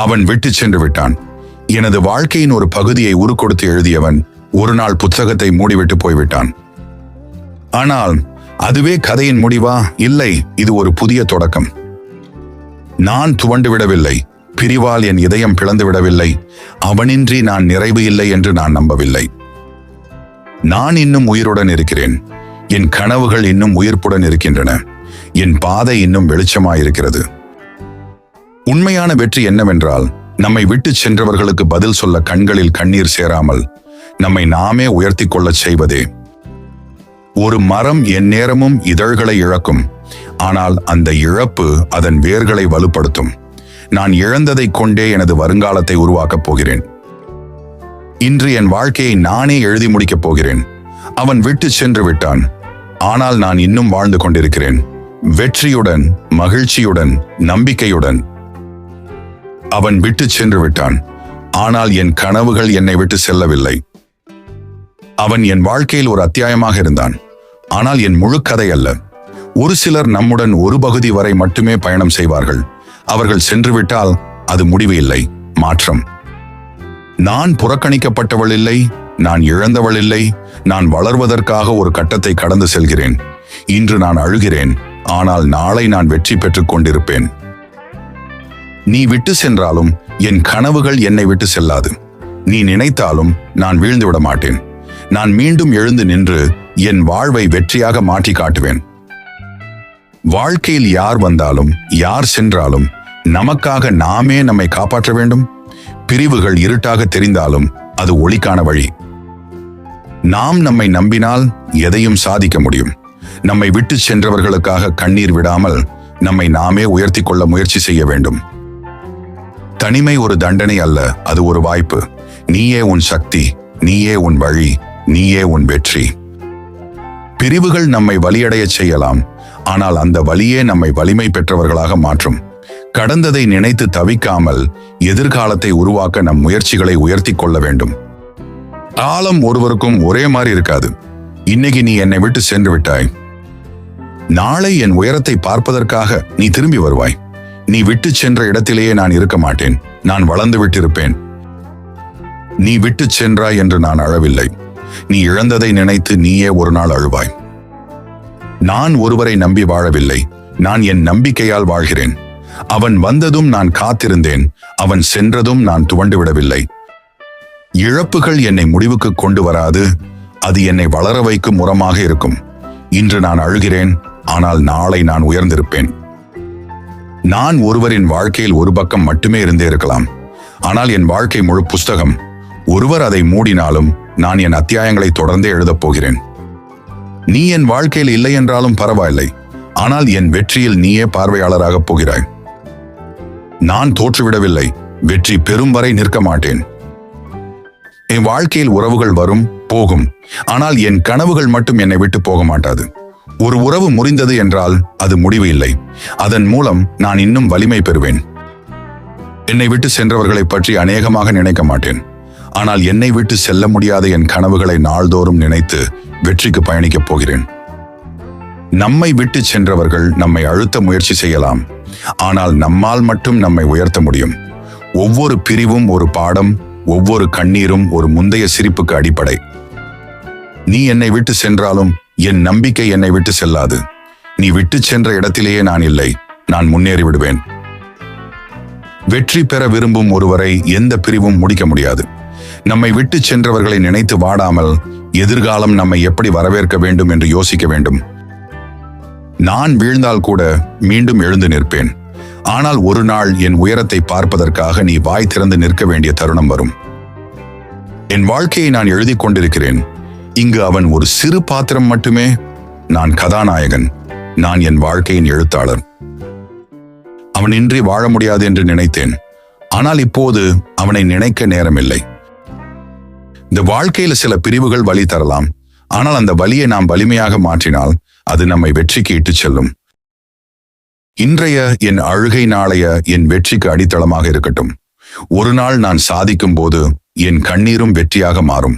அவன் விட்டு சென்று விட்டான். எனது வாழ்க்கையின் ஒரு பகுதியை உருக்கொடுத்து எழுதியவன் ஒரு நாள் புத்தகத்தை மூடிவிட்டு போய்விட்டான். ஆனால் அதுவே கதையின் முடிவா? இல்லை, இது ஒரு புதிய தொடக்கம். நான் துவண்டு விடவில்லை. பிரிவால் என் இதயம் பிளந்து விடவில்லை. அவனின்றி நான் நிறைவு இல்லை என்று நான் நம்பவில்லை. நான் இன்னும் உயிருடன் இருக்கிறேன். என் கனவுகள் இன்னும் உயிர்ப்புடன் இருக்கின்றன. என் பாதை இன்னும் வெளிச்சமாயிருக்கிறது. உண்மையான வெற்றி என்னவென்றால், நம்மை விட்டு சென்றவர்களுக்கு பதில் சொல்ல கண்களில் கண்ணீர் சேராமல் நம்மை நாமே உயர்த்தி கொள்ளச் செய்வதே. ஒரு மரம் எந்நேரமும் இதழ்களை இழக்கும், ஆனால் அந்த இழப்பு அதன் வேர்களை வலுப்படுத்தும். நான் இழந்ததை கொண்டே எனது வருங்காலத்தை உருவாக்கப் போகிறேன். இன்று என் வாழ்க்கையை நானே எழுதி முடிக்கப் போகிறேன். அவன் விட்டு சென்று விட்டான், ஆனால் நான் இன்னும் வாழ்ந்து கொண்டிருக்கிறேன். வெற்றியுடன், மகிழ்ச்சியுடன், நம்பிக்கையுடன். அவன் விட்டு சென்று விட்டான், ஆனால் என் கனவுகள் என்னை விட்டு செல்லவில்லை. அவன் என் வாழ்க்கையில் ஒரு அத்தியாயமாக இருந்தான், ஆனால் என் முழு கதை அல்ல. ஒரு சிலர் நம்முடன் ஒரு பகுதி வரை மட்டுமே பயணம் செய்வார்கள். அவர்கள் சென்றுவிட்டால் அது முடிவு இல்லை, மாற்றம். நான் புறக்கணிக்கப்பட்டவள் இல்லை, நான் இழந்தவள் இல்லை. நான் வளர்வதற்காக ஒரு கட்டத்தை கடந்து செல்கிறேன். இன்று நான் அழுகிறேன், ஆனால் நாளை நான் வெற்றி பெற்றுக் கொண்டிருப்பேன். நீ விட்டு சென்றாலும் என் கனவுகள் என்னை விட்டு செல்லாது. நீ நினைத்தாலும் நான் வீழ்ந்து விட மாட்டேன். நான் மீண்டும் எழுந்து நின்று என் வாழ்வை வெற்றியாக மாற்றி காட்டுவேன். வாழ்க்கையில் யார் வந்தாலும் யார் சென்றாலும் நமக்காக நாமே நம்மை காப்பாற்ற வேண்டும். பிரிவுகள் இருட்டாக தெரிந்தாலும் அது ஒளிக்கான வழி. நாம் நம்மை நம்பினால் எதையும் சாதிக்க முடியும். நம்மை விட்டு சென்றவர்களுக்காக கண்ணீர் விடாமல் நம்மை நாமே உயர்த்தி கொள்ள முயற்சி செய்ய வேண்டும். தனிமை ஒரு தண்டனை அல்ல, அது ஒரு வாய்ப்பு. நீயே உன் சக்தி, நீயே உன் வழி, நீயே உன் வெற்றி. பிரிவுகள் நம்மை வலியடைய செய்யலாம், ஆனால் அந்த வலியே நம்மை வலிமை பெற்றவர்களாக மாற்றும். கடந்ததை நினைத்து தவிக்காமல் எதிர்காலத்தை உருவாக்க நம் முயற்சிகளை உயர்த்தி கொள்ள வேண்டும். காலம் ஒருவருக்கும் ஒரே மாதிரி இருக்காது. இன்னைக்கு நீ என்னை விட்டு சென்று விட்டாய். நாளை என் உயரத்தை பார்ப்பதற்காக நீ திரும்பி வருவாய். நீ விட்டு சென்ற இடத்திலேயே நான் இருக்க மாட்டேன். நான் வளர்ந்து விட்டிருப்பேன். நீ விட்டு சென்றாய் என்று நான் அழவில்லை. நீ இழந்ததை நினைத்து நீயே ஒரு நாள் அழுவாய். நான் ஒருவரை நம்பி வாழவில்லை. நான் என் நம்பிக்கையால் வாழ்கிறேன். அவன் வந்ததும் நான் காத்திருந்தேன். அவன் சென்றதும் நான் துவண்டு விடவில்லை. இழப்புகள் என்னை முடிவுக்கு கொண்டு வராது. அது என்னை வளர வைக்கும் உரமாக இருக்கும். இன்று நான் அழுகிறேன், ஆனால் நாளை நான் உயர்ந்திருப்பேன். நான் ஒருவரின் வாழ்க்கையில் ஒரு பக்கம் மட்டுமே இருந்தே இருக்கலாம், ஆனால் என் வாழ்க்கை முழு புஸ்தகம். ஒருவர் அதை மூடினாலும் நான் என் அத்தியாயங்களை தொடர்ந்தே எழுதப் போகிறேன். நீ என் வாழ்க்கையில் இல்லை என்றாலும் பரவாயில்லை, ஆனால் என் வெற்றியில் நீயே பார்வையாளராகப் போகிறாய். நான் தோற்றுவிடவில்லை. வெற்றி பெறும் வரை நிற்க மாட்டேன். என் வாழ்க்கையில் உறவுகள் வரும் போகும், ஆனால் என் கனவுகள் மட்டும் என்னை விட்டு போக மாட்டாது. ஒரு உறவு முறிந்தது என்றால் அது முடிவு இல்லை. அதன் மூலம் நான் இன்னும் வலிமை பெறுவேன். என்னை விட்டு சென்றவர்களை பற்றி அநேகமாக நினைக்க மாட்டேன், ஆனால் என்னை விட்டு செல்ல முடியாத என் கனவுகளை நாள்தோறும் நினைத்து வெற்றிக்கு பயணிக்கப் போகிறேன். நம்மை விட்டு சென்றவர்கள் நம்மை அழுத்த முயற்சி செய்யலாம், ஆனால் நம்மால் மட்டும் நம்மை உயர்த்த முடியும். ஒவ்வொரு பிரிவும் ஒரு பாடம், ஒவ்வொரு கண்ணீரும் ஒரு முந்தைய சிரிப்புக்கு அடிப்படை. நீ என்னை விட்டு சென்றாலும் என் நம்பிக்கை என்னை விட்டு செல்லாது. நீ விட்டு சென்ற இடத்திலேயே நான் இல்லை. நான் முன்னேறி விடுவேன். வெற்றி பெற விரும்பும் ஒருவரை எந்த பிரிவும் முடிக்க முடியாது. நம்மை விட்டு சென்றவர்களை நினைத்து வாடாமல் எதிர்காலம் நம்மை எப்படி வரவேற்க வேண்டும் என்று யோசிக்க வேண்டும். நான் வீழ்ந்தால் கூட மீண்டும் எழுந்து நிற்பேன். ஆனால் ஒரு நாள் என் உயரத்தை பார்ப்பதற்காக நீ வாய் திறந்து நிற்க வேண்டிய தருணம் வரும். என் வாழ்க்கையை நான் எழுதி கொண்டிருக்கிறேன். இங்கு அவன் ஒரு சிறு பாத்திரம் மட்டுமே. நான் கதாநாயகன். நான் என் வாழ்க்கையின் எழுத்தாளர். அவனின்றி வாழ முடியாது என்று நினைத்தேன், ஆனால் இப்போது அவனை நினைக்க நேரமில்லை. இந்த வாழ்க்கையில சில பிரிவுகள் வலி தரலாம், ஆனால் அந்த வலியை நாம் வலிமையாக மாற்றினால் அது நம்மை வெற்றிக்கு இட்டுச் செல்லும். இன்றைய என் அழுகை நாளைய என் வெற்றிக்கு அடித்தளமாக இருக்கட்டும். ஒரு நாள் நான் சாதிக்கும் போது என் கண்ணீரும் வெற்றியாக மாறும்.